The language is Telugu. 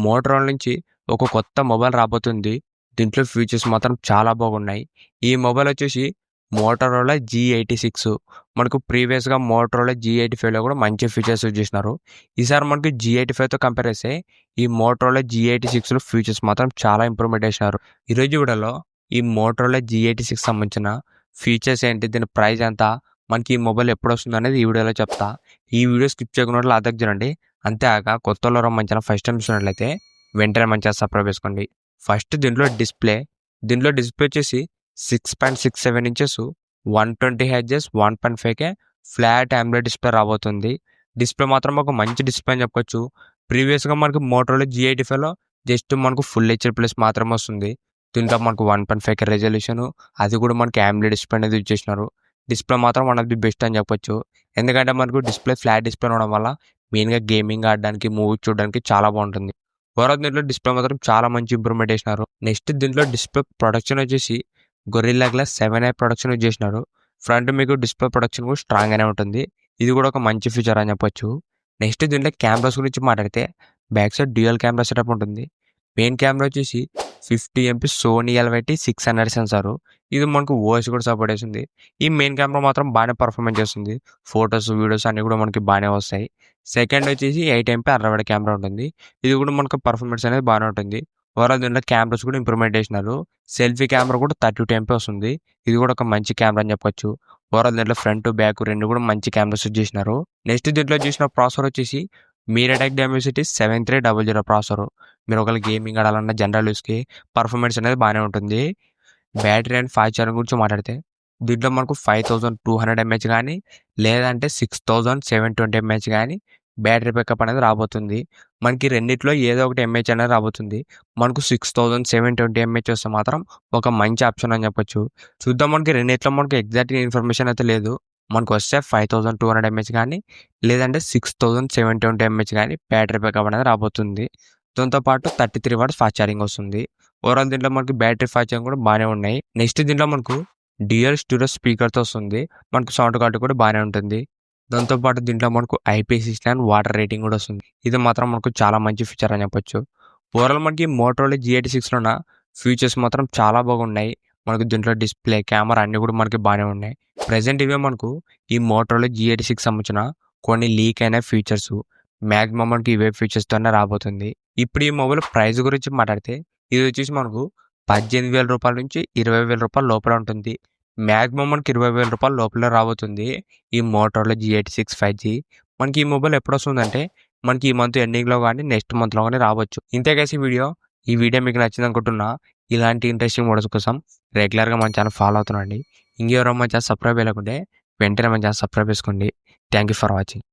మోటరోలా నుంచి ఒక కొత్త మొబైల్ రాబోతుంది. దీంట్లో ఫీచర్స్ మాత్రం చాలా బాగున్నాయి. ఈ మొబైల్ వచ్చేసి మోటరోలా G86. మనకు ప్రీవియస్‌గా మోటరోలా G85లో కూడా మంచి ఫీచర్స్ యూజ్ చేసినారు. ఈసారి మనకి G85తో కంపేర్ చేస్తే ఈ మోటరోలా G86లో ఫీచర్స్ మాత్రం చాలా ఇంప్రూవ్‌మెంట్ చేసినారు. ఈరోజు వీడియోలో ఈ మోటరోలా G86 సంబంధించిన ఫీచర్స్ ఏంటి, దీని ప్రైస్ ఎంత, మనకి ఈ మొబైల్ ఎప్పుడొస్తుంది అనేది ఈ వీడియోలో చెప్తా. ఈ వీడియో స్కిప్ చేయకుండా లాదకు చూడండి. అంతేకాక కొత్తలో మంచిగా ఫస్ట్ టైం చూసినట్లయితే వెంటనే మంచిగా సబ్స్క్రైబ్ చేసుకోండి. ఫస్ట్ దీంట్లో డిస్ప్లే వచ్చేసి 6.67 inches 120 hertz 1.5K flat AMOLED display రాబోతుంది. డిస్ప్లే మాత్రం ఒక మంచి డిస్ప్లే అని చెప్పొచ్చు. ప్రీవియస్గా మనకి మోటరోలా G85లో జస్ట్ మనకు ఫుల్ హెచ్డీ+ మాత్రమే వస్తుంది. దీంట్లో మనకు 1.5K రెజల్యూషన్, అది కూడా మనకి AMOLED డిస్ప్లే అనేది యూజ్ చేసినారు. డిస్ప్లే మాత్రం వన్ ఆఫ్ ది బెస్ట్ అని చెప్పొచ్చు. ఎందుకంటే మనకు డిస్ప్లే ఫ్లాట్ డిస్ప్లే ఉండడం వల్ల మెయిన్గా గేమింగ్ ఆడడానికి, మూవీ చూడడానికి చాలా బాగుంటుంది. ఓవరాల్ దీంట్లో డిస్ప్లే మాత్రం చాలా మంచి ఇంప్రూవ్మెంట్ చేసినారు. నెక్స్ట్ దీంట్లో డిస్ప్లే ప్రొడక్షన్ వచ్చేసి gorilla glass 7i protection use చేసినారు. ఫ్రంట్ మీకు డిస్ప్లే ప్రొడక్షన్ కూడా స్ట్రాంగ్గానే ఉంటుంది. ఇది కూడా ఒక మంచి ఫీచర్ అని చెప్పొచ్చు. నెక్స్ట్ దీంట్లో కెమెరాస్ గురించి మాట్లాడితే back side dual camera setup ఉంటుంది. మెయిన్ కెమెరా వచ్చేసి 50MP సోనీ LYT 600 సెన్సారు. ఇది మనకు ఓఎస్ కూడా సపోర్ట్ చేస్తుంది. ఈ మెయిన్ కెమెరా మాత్రం బాగానే పర్ఫార్మెన్స్ చేస్తుంది. ఫొటోస్, వీడియోస్ అన్నీ కూడా మనకి బాగానే వస్తాయి. సెకండ్ వచ్చేసి 8MP 60 కెమెరా ఉంటుంది. ఇది కూడా మనకు పర్ఫార్మెన్స్ అనేది బాగానే ఉంటుంది. ఓవరాల్ దీంట్లో కెమెరాస్ కూడా ఇంప్రూవ్మెంట్ చేసినారు. సెల్ఫీ కెమెరా కూడా 32MP వస్తుంది. ఇది కూడా ఒక మంచి కెమెరా అని చెప్పొచ్చు. ఓవరాల్ దీంట్లో ఫ్రంట్, బ్యాక్ రెండు కూడా మంచి కెమెరాస్ యూజ్ చేసినారు. నెక్స్ట్ దీంట్లో చేసిన ప్రాసెసర్ వచ్చేసి MediaTek Dimensity 7300 ప్రాసెసర్. మీరు ఒకవేళ గేమింగ్ ఆడాలన్నా జనరల్ యూస్కి పర్ఫార్మెన్స్ అనేది బాగానే ఉంటుంది. బ్యాటరీ అండ్ ఫాస్ట్ ఛార్జింగ్ గురించి మాట్లాడితే దీంట్లో మనకు 5200 mAh కానీ లేదంటే 6720 mAh కానీ బ్యాటరీ బ్యాకప్ అనేది రాబోతుంది. మనకి రెండిట్లో ఏదో ఒకటి mAh అనేది రాబోతుంది. మనకు 6720 mAh వస్తే మాత్రం ఒక మంచి ఆప్షన్ అని చెప్పొచ్చు. చూద్దాం, మనకి రెండిట్లో మనకు ఎగ్జాక్ట్గా ఇన్ఫర్మేషన్ అయితే లేదు. మనకు వస్తే 5200 mAh కానీ లేదంటే 6720 mAh కానీ బ్యాటరీ బ్యాకప్ అనేది రాబోతుంది. దాంతోపాటు 33 వాట్స్ ఫాస్ట్ ఛార్జింగ్ వస్తుంది. ఓవరాల్ దీంట్లో మనకి బ్యాటరీ ఫాస్ట్ ఛార్జింగ్ కూడా బాగానే ఉన్నాయి. నెక్స్ట్ దీంట్లో మనకు డ్యూయల్ స్టీరియో స్పీకర్తో వస్తుంది. మనకు సౌండ్ క్వాలిటీ కూడా బాగానే ఉంటుంది. దాంతోపాటు దీంట్లో మనకు IP69 వాటర్ రేటింగ్ కూడా వస్తుంది. ఇది మాత్రం మనకు చాలా మంచి ఫీచర్ అని చెప్పొచ్చు. ఓవరాల్ మనకి మోటరోలా G86లోన ఫీచర్స్ మాత్రం చాలా బాగున్నాయి. మనకు దీంట్లో డిస్ప్లే, కెమెరా అన్నీ కూడా మనకి బాగానే ఉన్నాయి. ప్రజెంట్ ఇవే మనకు ఈ మోటరోలా G86 సంబంధించిన కొన్ని లీక్ అయిన ఫీచర్స్. మ్యాక్సిమం మనకి ఇవే ఫీచర్స్తోనే రాబోతుంది. ఇప్పుడు ఈ మొబైల్ ప్రైస్ గురించి మాట్లాడితే ఇది వచ్చేసి మనకు 18,000 రూపాయల నుంచి 20,000 రూపాయల లోపల ఉంటుంది. మ్యాక్సిమం మనకి 20,000 రూపాయల లోపల రాబోతుంది ఈ మోటరోలా G86 5G. మనకి ఈ మొబైల్ ఎప్పుడు వస్తుందంటే మనకి ఈ మంత్ ఎండింగ్లో కానీ నెక్స్ట్ మంత్లో కానీ రావచ్చు. ఇంతే ఈ వీడియో మీకు నచ్చింది అనుకుంటున్నా. ఇలాంటి ఇంట్రెస్టింగ్ మోడల్స్ కోసం రెగ్యులర్గా మన ఛానల్ ఫాలో అవుతున్నాండి. ఇంకెవరో మన ఛానల్ సబ్స్క్రైబ్ చేయలేకుంటే వెంటనే మన ఛానల్ సబ్స్క్రైబ్ చేసుకోండి. Thank you for watching.